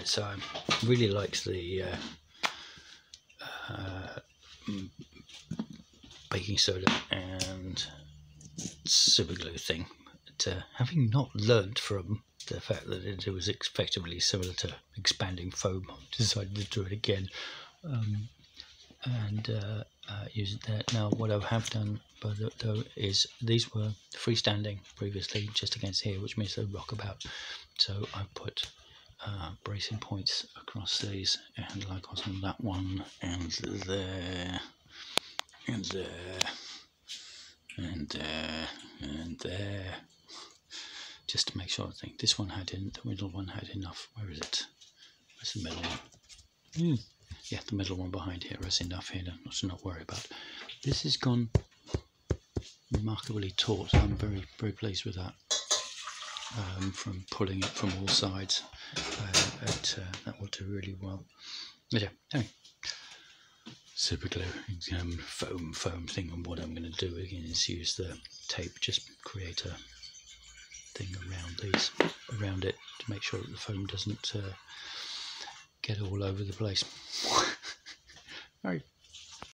So I really liked the baking soda and superglue thing. But having not learnt from the fact that it was effectively similar to expanding foam, I decided to do it again and use it there. Now, what I have done though is these were freestanding previously just against here, which means they rock about. So I put bracing points across these, and like on that one, and there, and there, and there, and there, just to make sure. I think this one had the middle one had enough. Where is it? Where's the middle one? Yeah, the middle one behind here has enough here to not worry about. This has gone remarkably taut. I'm very, very pleased with that. From pulling it from all sides, that will do really well. But yeah, anyway, super glue, foam thing. And what I'm going to do again is use the tape, just create a thing around it to make sure that the foam doesn't get all over the place. All right.